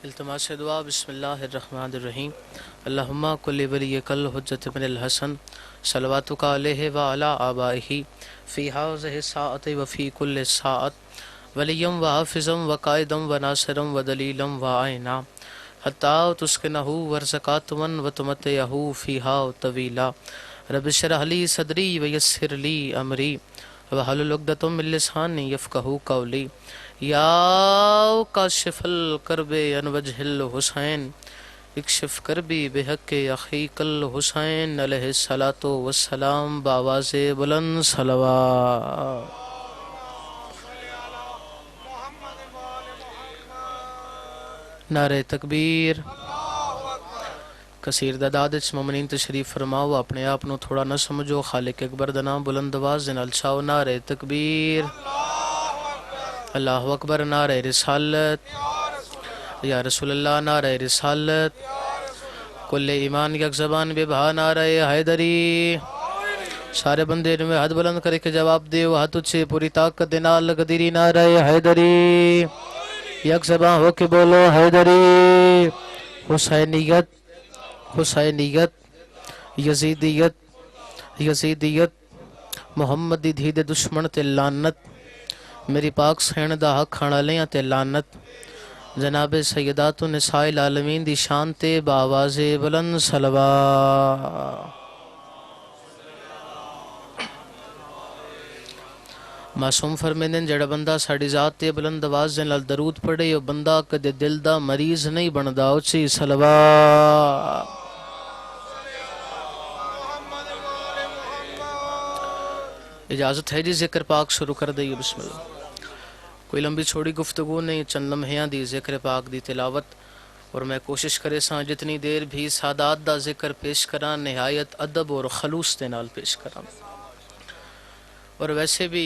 التماس دعا بسم اللہ الرحمن الرحیم اللہم کل ولی کل حجت بن الحسن صلواتک علیہ وعلا آبائہ فی حاضہ ساعت وفی کل ساعت ولیم و حافظم و قائدم و ناصرم و دلیلم و آئینہ حتی تسکنہ ورزقاتمن و تمتیہو فیہا طویلا رب اشرح لی صدری ویسر لی امری وحلل عقدۃ من لسانی یفقہوا قولی یا کاشف الکرب عن وجہ الحسین اکشف کربی بحق اخیک الحسین علیہ الصلاۃ والسلام بآواز بلند صلوات۔ نعرہ تکبیر۔ کثیر تعداد وچ مومنین تشریف فرماؤ، اپنے آپ نو تھوڑا نہ سمجھو، خالق اکبر دا نام بلند آواز دے نال چاہو۔ نعرہ تکبیر، اللہ اکبر، نعرہ رسالت، یا رسول اللہ، نعرہ رسالت، کل ایمان یک زبان بے بہا، نعرہ حیدری۔ سارے بندے میں ہاتھ بلند کرے کے جواب دے، ہاتھ اچھے پوری طاقت دے نال قدیری، نعرہ حیدری۔ یک زبان ہو کے بولو حیدری۔ حسینیت، حسینیت، یزیدیت، یزیدیت، محمد دی دھی دے دشمن تے لعنت، میری پاک سین دا حق کھانا لیاں تے لعنت، جناب سیدات النساء العالمین دی شان تے بآواز بلند صلوات۔ معصوم فرمیندن جڑا بندہ ساڑی ذات تے بلند آواز دے نال درود پڑھے، او بندہ کدے دل دا مریض نہیں بندا، اچھی صلوات۔ اجازت ہے جی ذکر پاک شروع کر دئیے، بسم اللہ۔ کوئی لمبی چھوڑی گفتگو نہیں، چند لمحیاں دی ذکر پاک دی تلاوت، اور میں کوشش کرے ساں جتنی دیر بھی سادات دا ذکر پیش کران نہایت ادب اور خلوص دے نال پیش کران۔ اور ویسے بھی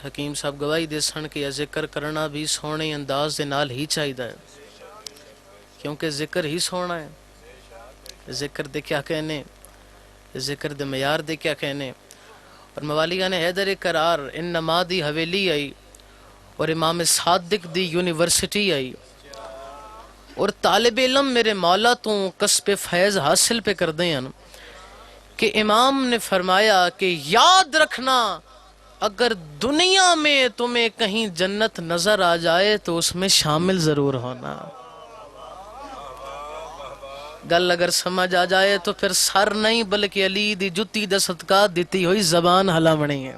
حکیم صاحب گواہی دے سن کہ یہ ذکر کرنا بھی سونے انداز دے نال ہی چاہیدہ ہے، کیونکہ ذکر ہی سونا ہے۔ ذکر دے کیا کہنے، ذکر دے معیار دے کیا کہنے۔ اور موالیہ نے حیدر قرار ان نما دی حویلی آئی، اور امام صادق دی یونیورسٹی آئی، اور طالب علم میرے مولا تو کسب فیض حاصل پہ کر دیں کہ امام نے فرمایا کہ یاد رکھنا اگر دنیا میں تمہیں کہیں جنت نظر آ جائے تو اس میں شامل ضرور ہونا۔ گل اگر سمجھ آ جائے تو پھر سر نہیں بلکہ علی دی جتی دا صدقہ دیتی ہوئی زبان ہلامنی ہے۔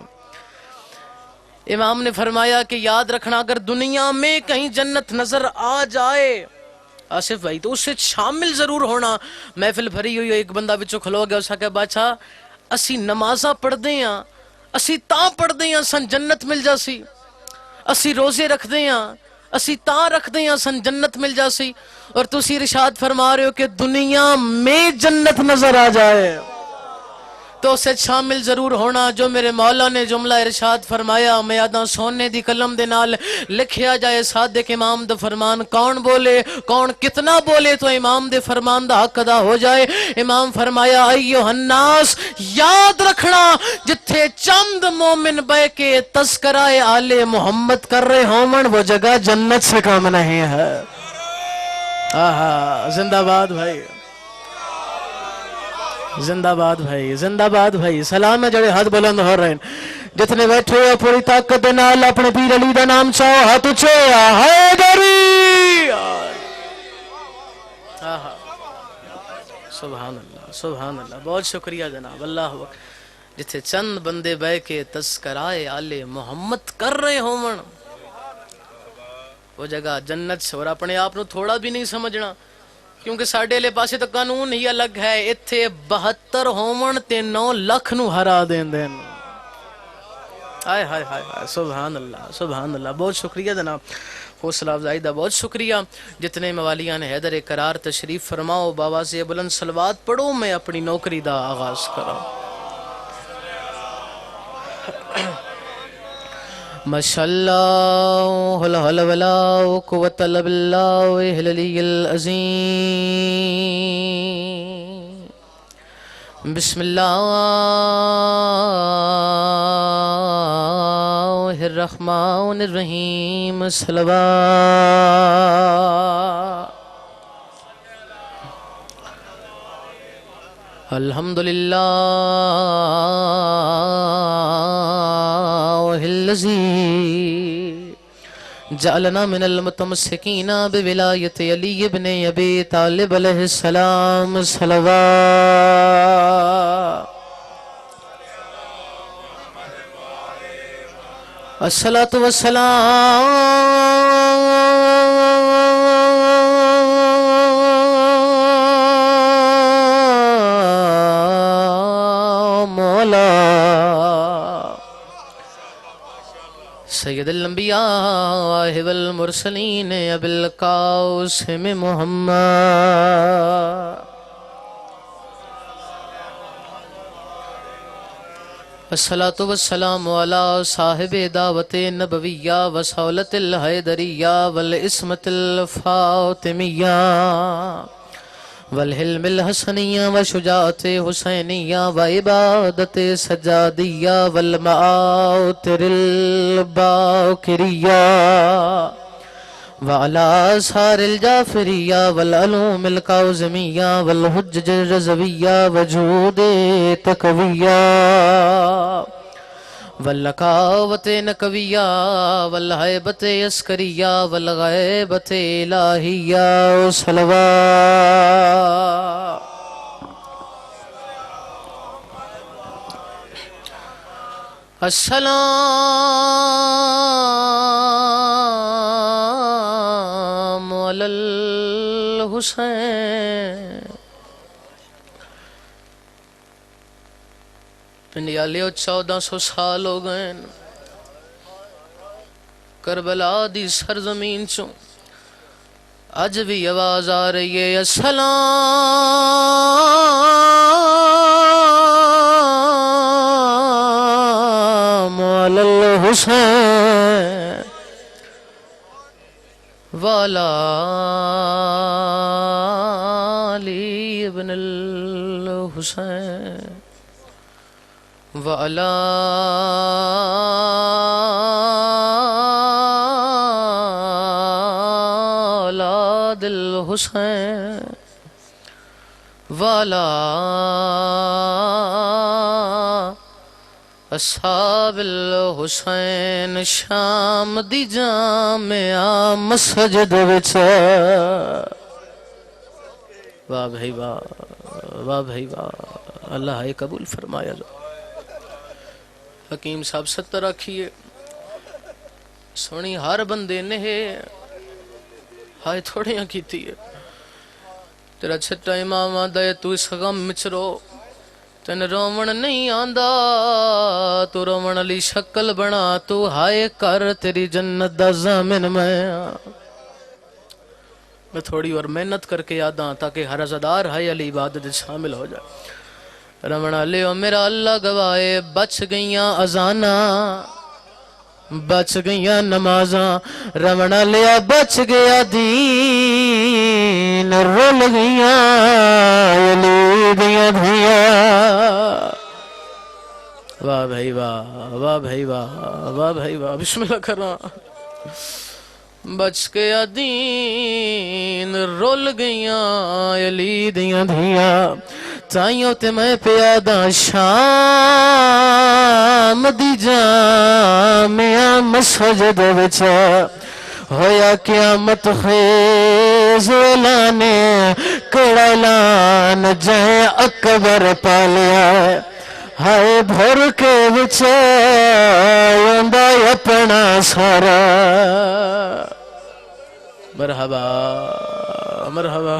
امام نے فرمایا کہ یاد رکھنا اگر دنیا میں کہیں جنت نظر آ جائے آصف بھائی تو اس سے شامل ضرور ہونا۔ محفل بھری ہوئی، ایک بندہ بچو کھلو گیا، اسا کہ بادشاہ اسی نمازاں پڑھ دیں ہاں، اسی تاں پڑھ دیں ہاں سن جنت مل جاسی، اسی روزے رکھ دیں ہاں، اسی تاں رکھ دیں ہاں سن جنت مل جاسی، اور تسی ارشاد فرما رہے ہو کہ دنیا میں جنت نظر آ جائے تو اسے شامل ضرور ہونا۔ جو میرے مولا نے جملہ ارشاد فرمایا میاداں سونے دی قلم دے نال لکھیا جائے، صادق امام دا فرمان کون بولے، کون کتنا بولے تو امام دے فرمان دا حق ادا ہو جائے۔ امام فرمایا ایوہ الناس، یاد رکھنا جتھے چند مومن بے کے تذکرہ آل محمد کر رہے ہومن وہ جگہ جنت سے کم نہیں ہے۔ آہا، زندہ باد بھائی، زندہ باد بھائی، زندہ باد بھائی۔ سلام ہے جڑے ہاتھ بلند ہو رہے ہیں، جتنے بیٹھے ہوئے پوری طاقت دے نال اپنے پیر علی دا نام چاہو، ہاتھ اچھے حیدری۔ سبحان اللہ، سبحان اللہ، بہت شکریہ جناب، اللہ اکبر۔ جتھے چند بندے بے کے تذکرہ آل محمد کر رہے ہوں وہ جگہ جنت سے، اور اپنے آپ نو تھوڑا بھی نہیں سمجھنا، کیونکہ ساڑھے لے پاسے تو قانون ہی الگ ہے، اتھے 72 ہومن تے 9 لکھ نو ہرا دین دین۔ آئے ہائے ہائے ہائے، سبحان اللہ، سبحان اللہ، بہت شکریہ جناب، حوصلہ افزائی دا بہت شکریہ۔ جتنے موالیان حیدر قرار تشریف فرماؤ، بآواز بلند صلوات پڑھو، میں اپنی نوکری دا آغاز کروں۔ ماشاءاللہ لا حول ولا قوت الا باللہ العلی العظیم۔ بسم اللہ الرحمن الرحیم، صلوات۔ الحمدللہ الذی جعلنا من المتمسکین بولایت علی ابن ابی طالب علیہ السلام صلوات الصلاة والسلام على سید الانبیاء والمرسلین ابی القاسم محمد الصلاة والسلام على صاحب دعوت نبویہ وصولت الحیدریہ والعصمت الفاطمیہ والحلم الحسنیہ وشجاعت حسینیہ وعبادت سجادیہ والمعاطر الباکریہ وعلى آثار الجعفریہ والعلوم القاظمیہ والحجج الرضویہ وجود تقویہ واللقاوت نقویہ والحیبت عسکریہ والغیبت الہیہ صلوات السلام علی الحسین انڈیا لیو 1400 سال ہو گئے کربلا دی سرزمین چوں اج بھی آواز آ رہی ہے السلام علی الحسین والا علی ابن الحسین وعلى أولاد الحسين وعلى أصحاب الحسين شام دی جامعہ مسجد وچ واہ بھائی واہ واہ بھائی واہ اللہ ہے قبول فرمایا جا حکیم صاحب ستر رکھیے سونی ہر بندے نے ہائے تھوڑیاں کیتی ہے تیرا چھٹا امام آدھا ہے تو اس غم مچرو تین رومن نہیں آندہ تو رومن علی شکل بنا تو ہائے کر تیری جنت دا زامن میں تھوڑی اور محنت کر کے یاد آتا تاکہ ہر عزدار ہائے علی عبادت شامل ہو جائے رمنا لیو میرا اللہ گواہے بچ گئیاں اذاناں بچ گئیاں نمازاں رمنا لیا بچ گیا دین رول گئیاں علی دیاں دھیاں واہ بھائی واہ واہ بھائی واہ واہ بھائی واہ بسم اللہ کرنا بچ گیا دین رول گئیاں علی دیاں دھیاں تائیوں تے میں پیادہ شام دی جامعہ مسجد وچ ہویا قیامت خیز اعلانے کڑا اعلان جائے اکبر پالیا ہائے بھر کے وچ یوندا اپنا سارا مرحبا مرحبا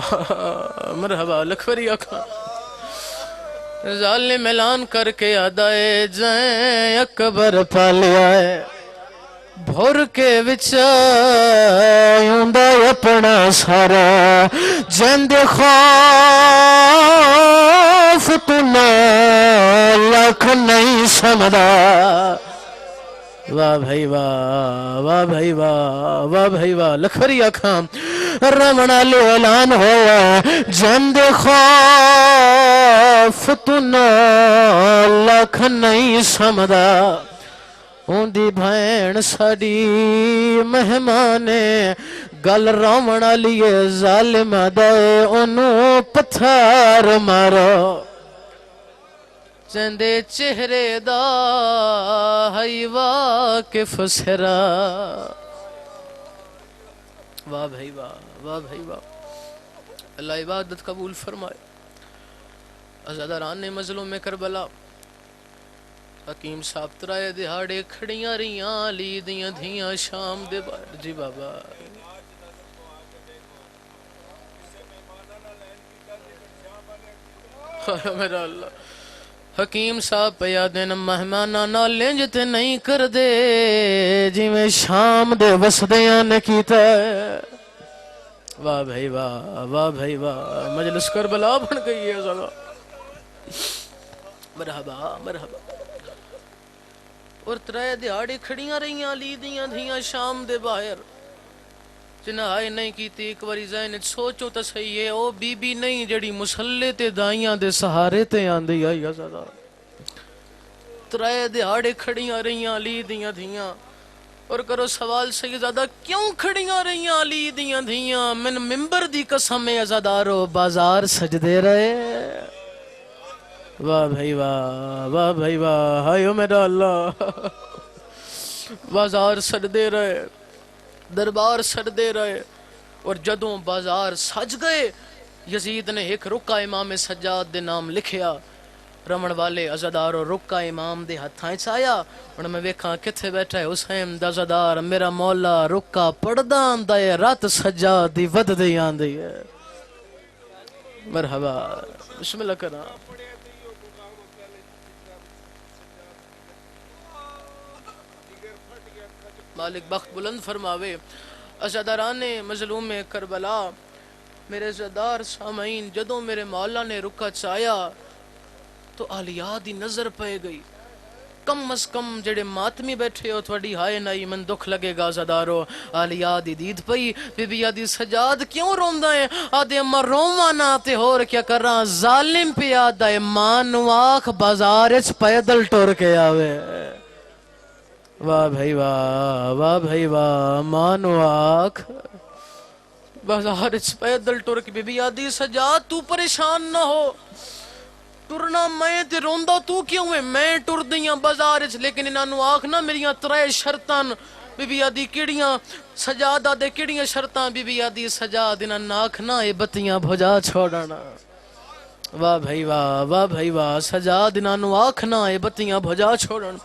مرحبا لکھوری آکھا ظالم اعلان کر کے آدائے جائیں اکبر پالیا ہے بھور کے وچاندہ اپنا سارا جند خوف تو نہ لکھ نہیں سمدہ واہ بھائی واہ واہ بھائی واہ واہ بھائی واہ لکھوری آکھاں رمنا لے اعلان ہوا جند خوف تو نہ لکھ نہیں سمدہ اوندی بھین ساڑی مہمانے گل رومنا لیے ظالم دے انہوں پتھر مارو چندے چہرے دا ہے واقف سرا. واہ بھائی واہ، واہ بھائی واہ. اللہ عبادت قبول فرمائے. عزاداران مظلوم کربلا حکیم صاحب ترائے دہاڑے کھڑیاں ریاں علی دیاں دھیاں شام دے باہر. جی بابا میرا اللہ. حکیم صاحب پیا دن مہمانہ نہ لنجتے نہیں کر دے جی میں شام دے وسدیاں نے کیتا ہے. واہ بھائی واہ، واہ بھائی واہ. مجلس کربلا بن گئی ہے ذرا. مرحبا مرحبا. اور ترائے دیہاڑی کھڑیاں رہیاں علی دیاں دھیاں شام دے باہر. جنہائی نہیں کیتی ایک واری ذہن سوچو تا صحیح ہے او بی بی نہیں جڑی مسلے تے دائیاں دے سہارے تے آندی آئی ازادہ. ترائے دیہاڑے کھڑیاں رہیاں علی دیاں دھیاں. اور کرو سوال سیدزادہ کیوں کھڑیاں رہیاں علی دیاں دھیاں. من ممبر دی قسم ازادارو بازار سجدے رہے. واہ بھائی واہ، واہ بھائی واہ. ہائیو میرا اللہ. بازار سجدے رہے، دربار سجدے رہے. اور جدوں بازار سج گئے یزید نے ایک رکا امام سجاد دے نام لکھیا. رمن والے عزادارو رکا امام دے ہتھائیں چایا. اور میں ویکھاں کتھے بیٹھا ہے حسین دا عزادار. میرا مولا رکا پڑھدا آندا ہے رات سجاد دی ود دی آندی ہے. مرحبا. بسم اللہ کرنا. مالک بخت بلند فرماوے. عزاداران مظلوم کربلا میرے عزادار سامعین جدوں میرے مولا نے رکا چایا تو آلیاء دی نظر پہ گئی. کم از کم جڑے ماتمی بیٹھے ہو تھوڑی ہائے نائی من دکھ لگے گا عزادارو. آلیاء دی دید پئی بی بی آدھی سجاد کیوں روندہ ہے. آدھے اممہ رومانا تے ہور کیا کر رہا. ظالم پہ آدھا ہے مانو آکھ بازارچ پیدل ٹور کے آوے. واہ بھائی واہ، واہ بھائی واہ. مانو آکھ بازارچ پیدل ٹور کے. بی بی آدھی سجاد تو پریشان نہ ہو. ٹرنا میں تے روندہ تو کیوں ہے. میں ٹر دیاں بازارچ لیکن انہوں آکھنا میریاں ترائے شرطان. بی بی آدھی کیڑیاں سجاد آدھے کیڑیاں شرطان. بی بی آدھی سجاد انہوں آکھنا اے بتیاں بھجا چھوڑنا. واہ بھائی واہ، واہ بھائی واہ. سجاد انہوں آکھنا اے بتیاں بھجا چھوڑن.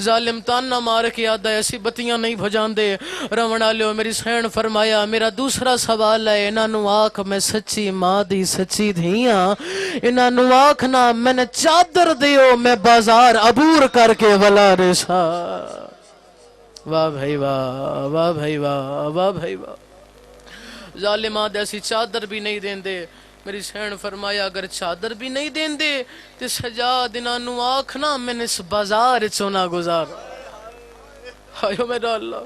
ظالم تانہ مار کے آدھا ایسی بتیاں نہیں بھجان دے. رونا لیو میری سین فرمایا میرا دوسرا سوال ہے. انہوں آکھ میں سچی ماں دی سچی دھیاں. انہوں آکھنا میں نے چادر دیو میں بازار عبور کر کے ولا ریسا. واہ بھائی واہ، واہ بھائی واہ، واہ بھائی واہ. ظالمات ایسی چادر بھی نہیں دین دے. میری سین فرمایا اگر چادر بھی نہیں دین دے تو سجاد انہوں آکھنا میں نے اس بازار چونا گزار. ہائیو میرا اللہ.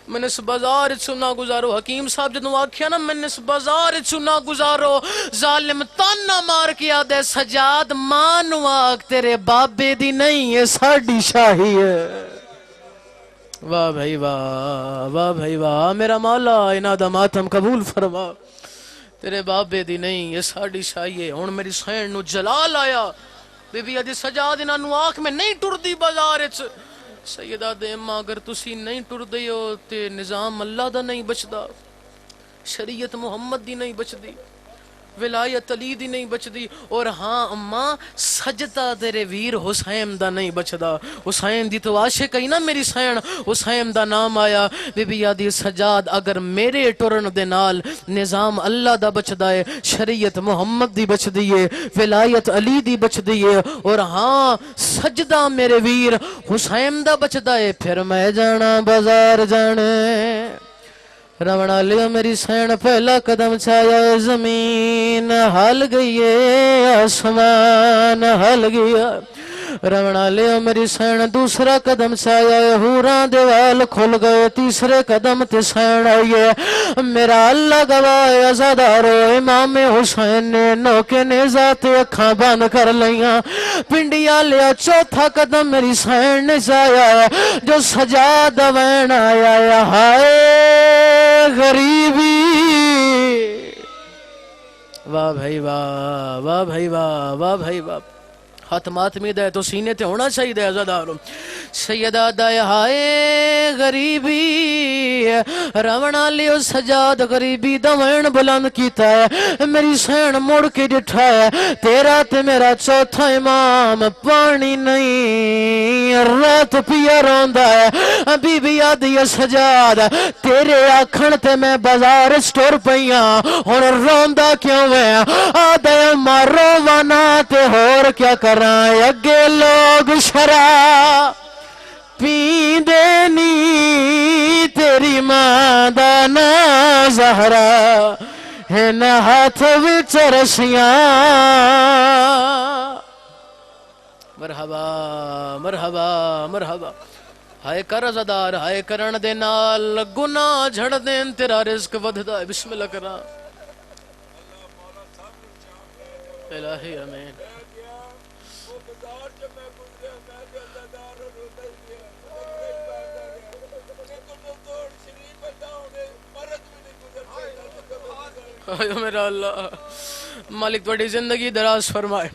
میں نے اس بازار چونا گزارو. حکیم صاحب جدوں آکھیا نا میں نے اس بازار چونا گزارو. ظالم تانا مار کے آدھے سجاد مانو آکھ تیرے بابے دی نہیں ہے ساڑی شاہی ہے. واہ بھائی واہ، واہ بھائی واہ. میرا مولا انہاں دا ماتم قبول فرما. تیرے بابے دی نہیں یہ ساڑی شاہی ہے. ہن میری سین نو جلال آیا. بی بی آدھی سجاد انہوں آکھ میں نہیں ٹر دی بازارچ. سیدہ دے اماں اگر تسی نہیں ٹر دیو تے نظام اللہ دا نہیں بچدا. شریعت محمد دی نہیں بچدی. ولایت علی دی نہیں بچدی. اور ہاں اماں سجدہ تیرے ویر حسین دا نہیں بچدا. حسین دی تو عاشق ہے نا میری سین. حسین دا نام آیا. بی بی آدھی سجاد اگر میرے ٹرن دے نال نظام اللہ دا بچدا ہے شریعت محمد دی بچ دیئے ولایت علی دی بچ دیئے اور ہاں سجدہ میرے ویر حسین دا بچدا ہے پھر میں جانا بازار جانے. رونا لیا میری سین پہلا قدم چایا زمین ہل گئی ہے آسمان ہل گیا. رونا لیا میری سین دوسرا قدم چایا ہوران دیوال کھل گئے. تیسرے قدم تے سین آئیے میرا اللہ گواہ عزادارو امام حسین نے نوکے نے ذات اکھاں بند کر لیاں. پنڈیا لیا چوتھا قدم میری سین نے چایا جو سجاد وین آیا. ہائے غریبی. واہ بھائی واہ، واہ بھائی واہ، واہ بھائی واہ. ہاتھ ماتمی دے تو سینے تے ہونا چاہیے دے عزادارو سیدہ دائے ہائے غریبی رونا لیو سجاد غریبی دوین بلند کیتا ہے میری سین مڑ کے ڈٹھا ہے تیرا تے میرا چوتھا امام پانی نہیں رات پیا روندا ہے بی بی آدھی سجاد تیرے آکھن تے میں بازار سٹور پئیاں ہن روندا کیوں ہے آدھے مارو وانا تے ہور کیا کرائیں اگے لوگ شراب پیندے نی تیری ماں دا نا زہرا ہے نہ ہاتھ وچ رسیاں مرحبا مرحبا مرحبا ہائے کر عزادار ہائے کرن دے نال گناہ جھڑ دین تیرا رزق ودھدا ہے بسم اللہ کرا الہی امین میرا اللہ مالک توڑی زندگی دراز فرمائے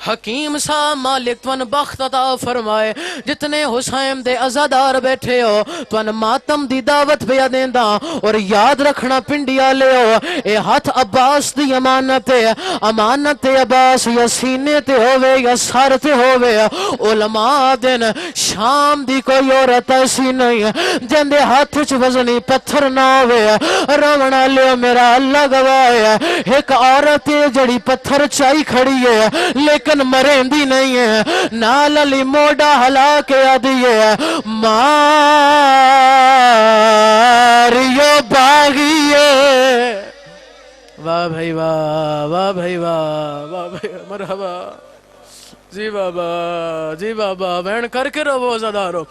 حکیم سا مالک تون بخت عطا فرمائے جتنے حسین دے عزادار بیٹھے ہو تون ماتم دی دعوت بیا دیندہ اور یاد رکھنا پنڈیا لے ہو اے ہاتھ عباس دی امانت ہے امانت عباس یا سینے تے ہوئے یا سار تے ہوئے علماء دن شام دی کوئی عورت ایسی نہیں ہے جن دے ہاتھ چ وزنی پتھر نہ ہوئے رونا لے میرا اللہ گواہ ہے ایک عورت جڑی پتھر چائی کھڑی ہے لیکن مرندی نہیں ہے نال علی موڑا ہلا کے آدھی ہے ماریو باغی ہے واہ بھائی واہ واہ بھائی واہ بھائی مرحبا جی بابا وین کر کے رو عزادارو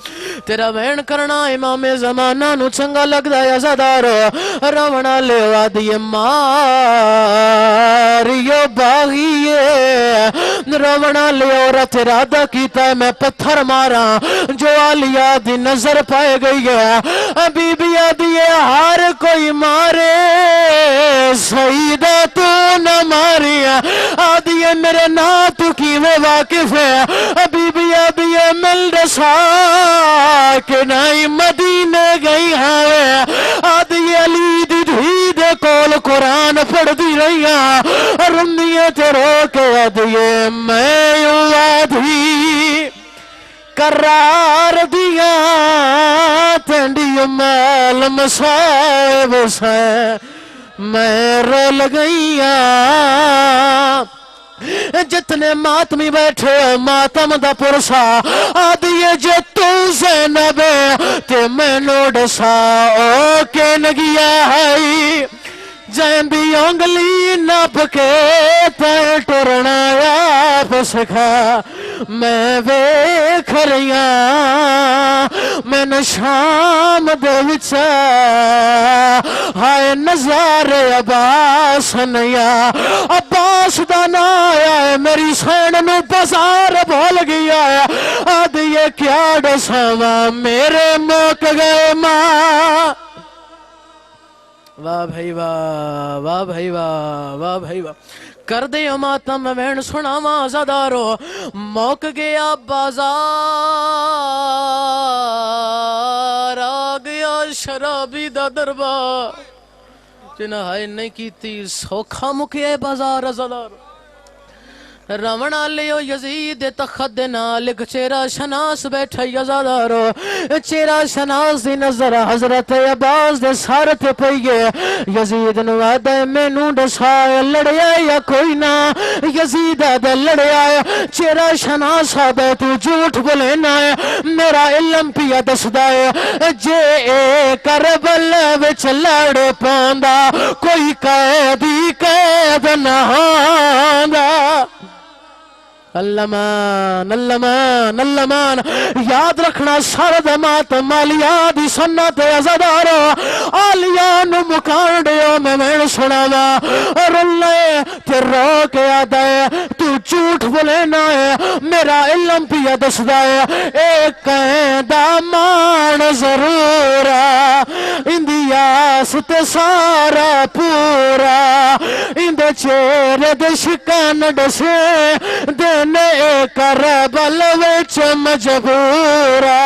تیرا وین کرنا امام زمانہ نو چنگا لگ دا ہے عزادارو رونا لے وادی ماریو باغیے رونا لے عورت ارادہ کیتا ہے میں پتھر مارا جو آلیا دی نظر پائے گئی ہے بی بی آدھی ہر کوئی مارے سیدہ تو نہ ماری آدھی میرے نا تو کی وہ واقف ہے بی بی آدھی مل رسا کہ نائی مدینے گئی ہے آدھی علی دی دھی دے کول قرآن پڑھ دی رہی ہے رندیے تے رو کے آدھی میں آدھی قرار دیا تینڈی میل مسائب سے میں رول گئیاں جتنے ماتمی بیٹھے ماتم دا پرسا آدھیے جو تو زینب تے میں نوڑسا او کے نگیا ہے جائیں بھی انگلی نپ کے تے ٹرنا آپ سکھا میں ویکھ رہیاں میں نشام دے وچا ہائے نظارے عباس نیا عباس دا نا آیا ہے میری سین نو بازار بھول گیا ہے آدھیے کیا ڈساوا میرے موک گئے ماں واہ بھائی واہ واہ بھائی واہ واہ بھائی واہ کر دے ماتم وین سنا عزادارو موک گیا بازار آ گیا شرابی دا دربار جنہ ہائے نہیں کیتی سوکھا مکے بازار عزادارو رونا لیو یزید تخت دینا لکھ چیرہ شناس بیٹھا یزادارو چیرہ شناس دی نظر حضرت عباس دے سارت پئیے یزید نوادہ میں نو ڈسائے لڑیا یا کوئی نہ یزید دے لڑیا چیرہ شناس آدھے تو جھوٹ بلینا ہے میرا علم پیا دس دائے جے اے کربل وچ لڑ پاندا کوئی قیدی قید نہ ہاندا اللہمان اللہمان اللہمان یاد رکھنا سرد ماتم آلیادی سنت عزادارو آلیانو مکان دیو میں سناوا رلے تے رو کے آدھے تو جھوٹ بلینا ہے میرا علم پیا دس دائے ایک قیدہ مان ضرورا اندیا واسطے سارا پورا اندے چہرے دے شکن ڈسے دینے کربل وچ مجبورا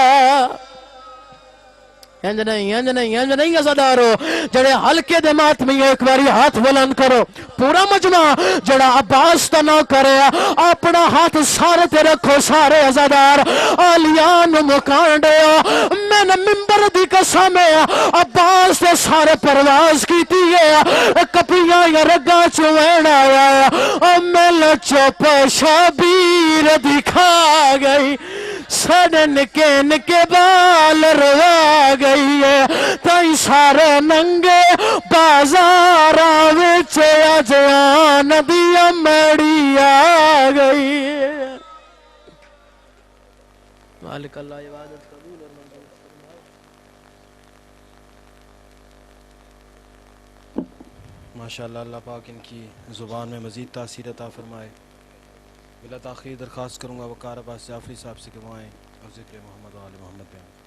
انج نہیں عزادارو جڑے حلقے دے ماتمی ایک باری ہاتھ بلند کرو پورا مجمع جڑا عباس تا نہ کرے اپنا ہاتھ سارے تے رکھو سارے عزادار آلیان مکان دے میں نے ممبر دی قسم ہے عباس تے سارے پرواز کی دیئے کپیاں یا رگا چوین آیا میں لچپ شبیر دکھا گئی سڑے نکے نکے بال روا گئی ہے تائی سارے ننگے بازارہ وچ اجیان دیا میڑی آگئی ہے مالک اللہ عبادت قبول اور منظور فرمائے ماشاءاللہ اللہ پاک ان کی زبان میں مزید تاثیر عطا فرمائے بلا تاخیر درخواست کروں گا وقار عباس جعفری صاحب سے کہ وہ آئیں اور ذکر محمد و آل محمد بیان